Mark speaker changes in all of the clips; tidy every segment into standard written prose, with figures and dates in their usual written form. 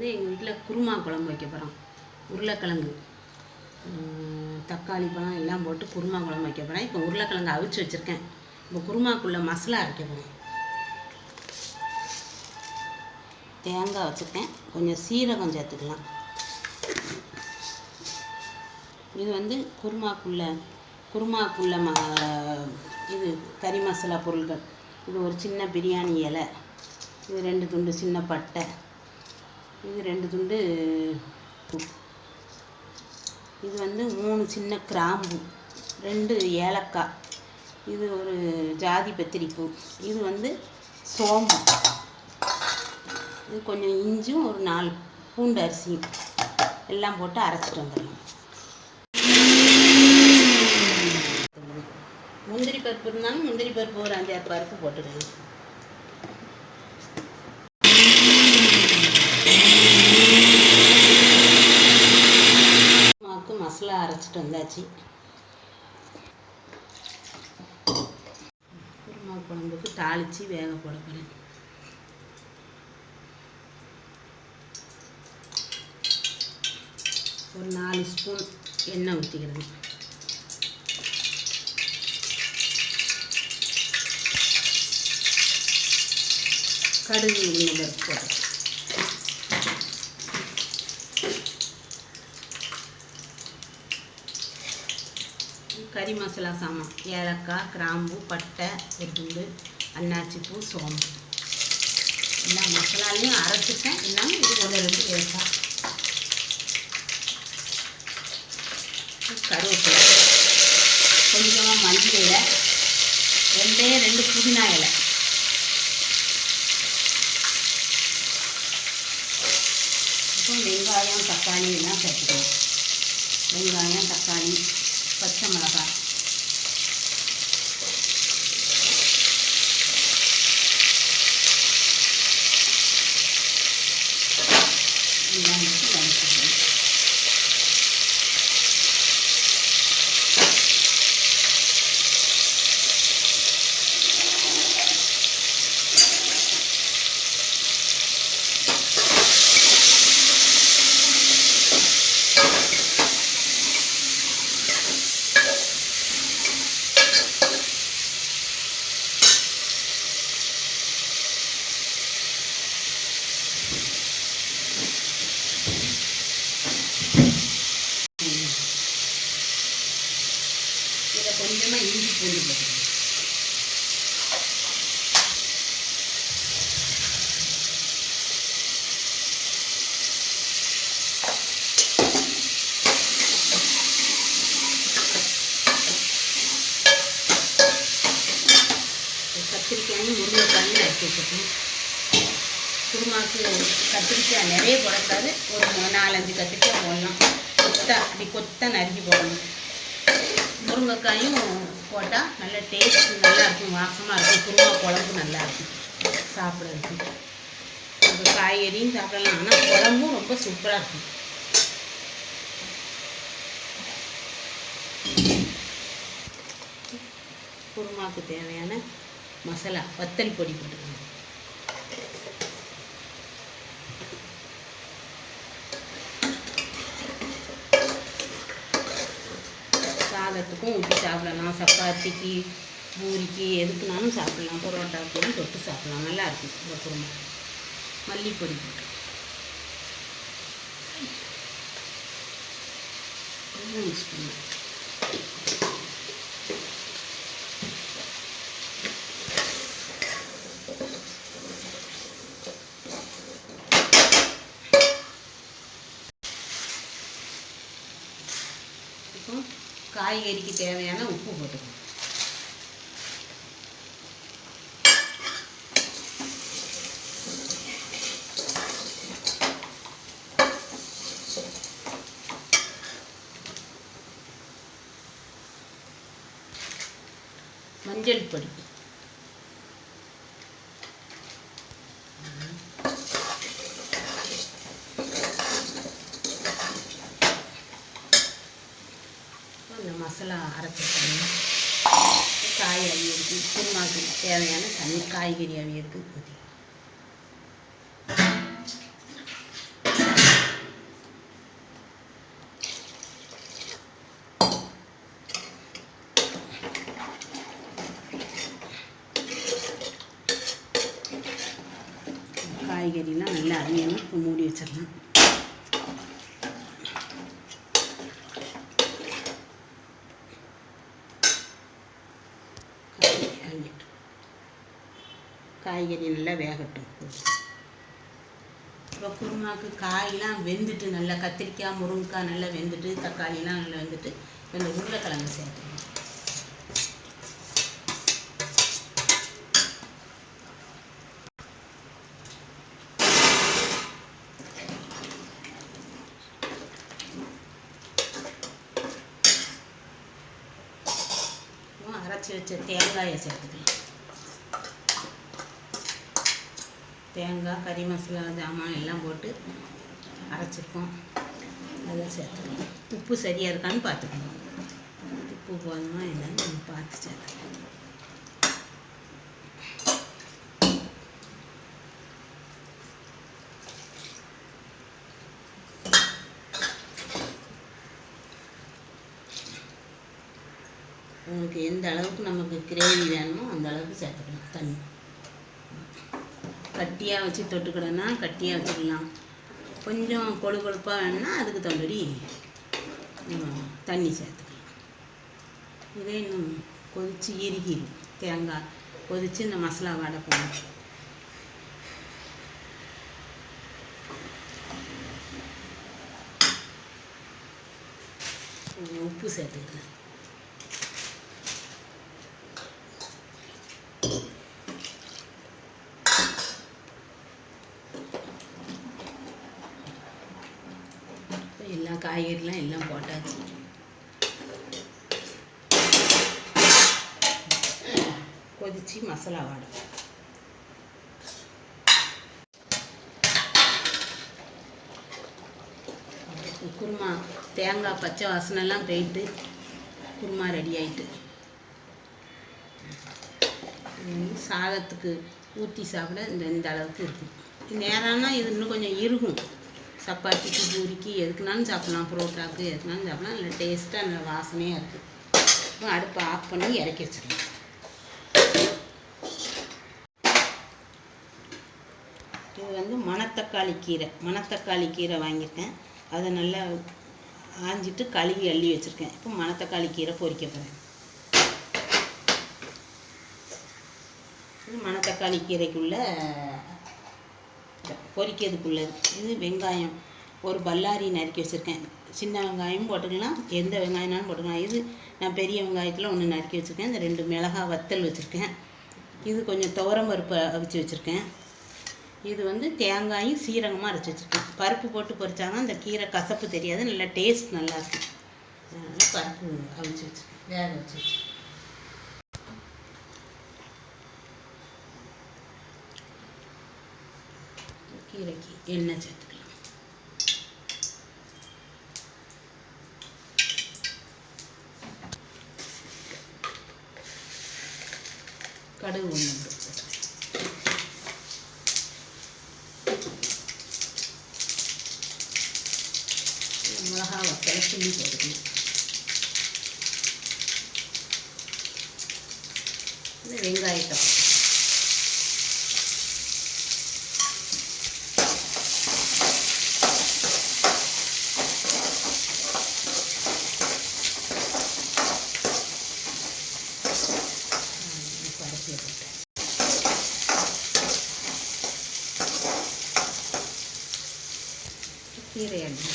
Speaker 1: எங்கள் வீட்டில் குருமா குழம்பு வைக்க போகிறோம். உருளைக்கிழங்கு, தக்காளி பழம் எல்லாம் போட்டு குருமா குழம்பு வைக்க போகிறேன். இப்போ உருளைக்கிழங்கு அவிச்சு வச்சுருக்கேன். இப்போ குருமாக்குள்ளே மசாலா அரைக்க போகிறேன். தேங்காய் வச்சுருக்கேன், கொஞ்சம் சீரகம் சேர்த்துக்கலாம். இது குருமாக்குள்ள இது கறி மசாலா பொருட்கள். இது ஒரு சின்ன பிரியாணி இலை, இது 2 துண்டு சின்ன பட்டை, இது 2 துண்டு, இது 3 சின்ன கிராம்பு, 2 ஏலக்காய், இது ஒரு ஜாதி பத்திரிப்பூ, இது சோம்பு, இது கொஞ்சம் இஞ்சும் ஒரு 4 பூண்டு அரிசியும் எல்லாம் போட்டு அரைச்சிட்டு வந்துடலாம். முந்திரி பருப்பு இருந்தாலும் முந்திரி பருப்பு ஒரு 5-6 பருப்பு போட்டுருக்கேன். மசாலா அரைச்சிட்டு வந்தாச்சு. குருமா குழம்புக்கு தாளித்து வேக போட போகிறேன். ஒரு 4 ஸ்பூன் எண்ணெய் ஊற்றிக்கிறது. கடுகு உளுந்த பருப்பு போட்டு கறி மசாலா சாமான், ஏலக்காய், கிராம்பு, பட்டை, ஒரு துண்டு, அன்னாச்சி பூ, சோம்பு எல்லா மசாலாலையும் அரைச்சிட்டேன். இல்லாமல் இது 1-2 ஏலக்காய், கருவேப்பிலை, கொஞ்சமாக மஞ்சள் இலை, 2 புதினா இலை, அப்புறம் வெங்காயம், தக்காளி எல்லாம் சேர்த்துக்கணும். வெங்காயம், தக்காளி, பச்சை மிளகாய், எல்லாம் வச்சு வதக்கிக்கணும். கொஞ்சமாக இஞ்சி பூண்டு போட்டுக்கணும். கத்திரிக்காயும் முருங்கைக்காயும் நறுக்கி வச்சுக்கணும். குருமாவுக்கு கத்திரிக்காய் நிறைய போடக்கூடாது, ஒரு 4-5 கத்திரிக்காய் போடலாம். கொத்தா நறுக்கி போடணும். முருங்கைக்காயும் போட்டால் நல்ல டேஸ்ட் நல்லாயிருக்கும், வாசமாக இருக்கும். குருமா குழம்பு நல்லாயிருக்கும் சாப்பிட்றதுக்கு. இப்போ காய்கறியும் சாப்பிடலாம், ஆனால் குழம்பும் ரொம்ப சூப்பராக இருக்கும். குருமாவுக்கு தேவையான மசாலா, வத்தல் பொடி போட்டுக்கணும். சாதத்துக்கும் ஊற்றி சாப்பிடலாம், சப்பாத்திக்கு, பூரிக்கு, எதுக்குனாலும் சாப்பிடலாம். பரோட்டாவுக்கும் தொட்டு சாப்பிடலாம், நல்லாயிருக்கும் இந்த குருமா. மல்லிப்பொடி போட்டு மிக்ஸ் பண்ணலாம். இப்போ காய்கறிக்கு தேவையான உப்பு போட்டுக்கணும். மஞ்சள் பொடி, இந்த மசாலா அரைச்சிருக்கணும். காய் அவியலுக்கு, குருமாவுக்கு தேவையான தண்ணி, காய்கறி அவியலுக்கு ஊற்றி அரையணும். இப்போ மூடி வச்சிடலாம். காய்கறி நல்லா வேகட்டும். இப்போ குருமாவுக்கு காயெலாம் வெந்துட்டு நல்லா கத்திரிக்காய் முருங்கைக்காய் நல்லா வெந்துட்டு தக்காளிலாம் நல்லா வெந்துட்டு இந்த உருளைக்கிழங்கு சேர்த்துக்கணும். அரைச்சி வச்ச தேங்காயை சேர்த்துக்கலாம். தேங்காய் கறி மசாலா ஜாமான் எல்லாம் போட்டு அரைச்சிருக்கோம். அதை சேர்த்துக்கலாம். உப்பு சரியாக இருக்கான்னு பார்த்துக்கணும். உப்பு போதுமா இல்லைன்னு நம்ம பார்த்து சேர்த்துக்கலாம். உங்களுக்கு எந்த அளவுக்கு நமக்கு கிரேவி வேணுமோ அந்த அளவுக்கு சேர்த்துக்கலாம். தண்ணி கட்டியாக வச்சு தொட்டுக்கிடனா கட்டியாக வச்சுக்கலாம். கொஞ்சம் கொழு கொழுப்பாக வேணும்னா அதுக்கு தகுந்தபடி தண்ணி சேர்த்துக்கலாம். இதே இன்னும் கொதித்து இறுகிடும். தேங்காய் கொதித்து இந்த மசாலா வாடை போடணும். உப்பு சேர்த்துக்கலாம். எல்லாம் காய்கறிலாம் எல்லாம் போட்டாச்சு. கொதிச்சு மசாலா வாடும். குருமா தேங்காய் பச்சை வாசனைலாம் போயிட்டு குருமா ரெடி ஆகிட்டு சாதத்துக்கு ஊற்றி சாப்பிட இந்த அளவுக்கு இருக்கும். நேரம்னா இது இன்னும் கொஞ்சம் இருக்கும். சப்பாத்திக்கு பூரிக்கு எதுக்குனாலும் சாப்பிட்லாம். புரோட்டாக்கு எதுக்குனாலும் சாப்பிட்லாம். நல்ல டேஸ்ட்டாக நல்ல வாசனையாக இருக்குது. இப்போ அடுப்பை ஆஃப் பண்ணி இறக்கி வச்சிடலாம். இது வந்து மணத்தக்காளி கீரை வாங்கியிருக்கேன். அதை நல்லா ஆஞ்சிட்டு கழுவி அள்ளி வச்சுருக்கேன். இப்போ மணத்தக்காளி கீரை பொரிக்க போகிறேன். இது மணத்தக்காளி கீரைக்குள்ள பொரிக்கிறதுக்குள்ளது. இது வெங்காயம் ஒரு பல்லாரி நறுக்கி வச்சுருக்கேன். சின்ன வெங்காயம் போட்டுக்கலாம், எந்த வெங்காயம்னாலும் போட்டுக்கலாம். இது நான் பெரிய வெங்காயத்தில் ஒன்று நறுக்கி வச்சுருக்கேன். இந்த 2 மிளகாய் வத்தல் வச்சுருக்கேன். இது கொஞ்சம் துவரம் பருப்பு அவிச்சு வச்சுருக்கேன். இது வந்து தேங்காயும் சீரகமாக அரைச்சி வச்சுருக்கேன். பருப்பு போட்டு பொரிச்சாங்கன்னா அந்த கீரை கசப்பு தெரியாது, நல்லா டேஸ்ட் நல்லாயிருக்கும். அதனால் பருப்பு அவிச்சு வச்சுருக்கேன், வேக வச்சு வச்சுருக்கேன். கீரைக்கு எண்ணெய் சேர்த்துக்கலாம். கடுகு ஒன்று மிளகா வத்தலை கிள்ளி போட்டுக்கணும். இந்த வெங்காயத்தை கீரை அள்ளி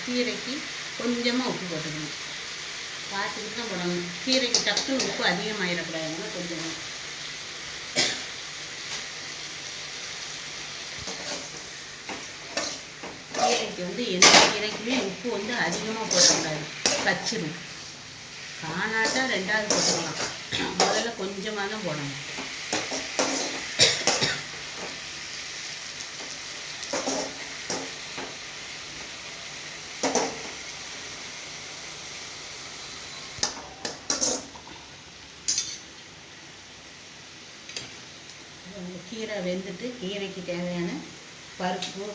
Speaker 1: கீரைக்கு கொஞ்சமாக உப்பு போட்டுக்கணும். பார்த்துக்கிட்டு தான் போடணும். கீரைக்கு டக்குன்னு உப்பு அதிகமாகிடக்கூடாதுங்க. கொஞ்சமாக கீரைக்கு வந்து எந்த கீரைக்குமே உப்பு வந்து அதிகமாக போடக்கூடாது, கச்சிரும். காணாட்டா 2வது போட்டுக்கலாம், முதல்ல கொஞ்சமாக தான் போடணும். கீரை வெந்துட்டு கீரைக்கு தேவையான பருப்பு,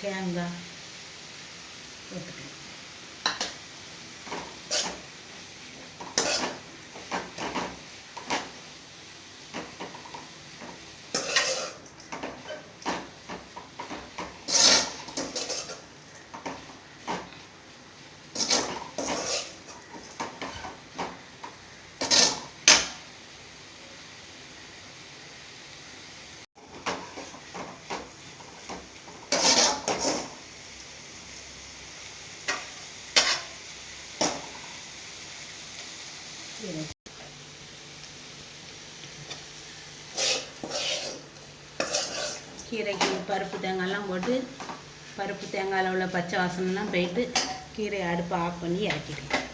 Speaker 1: தேங்காய் போட்டுக்கலாம். கீரைக்கு பருப்பு தேங்காயெல்லாம் போட்டு பருப்பு தேங்காயில் உள்ள பச்சை வாசனைலாம் போயிட்டு கீரையை அடுப்பை ஆஃப் பண்ணி இறக்கிக்கலாம்.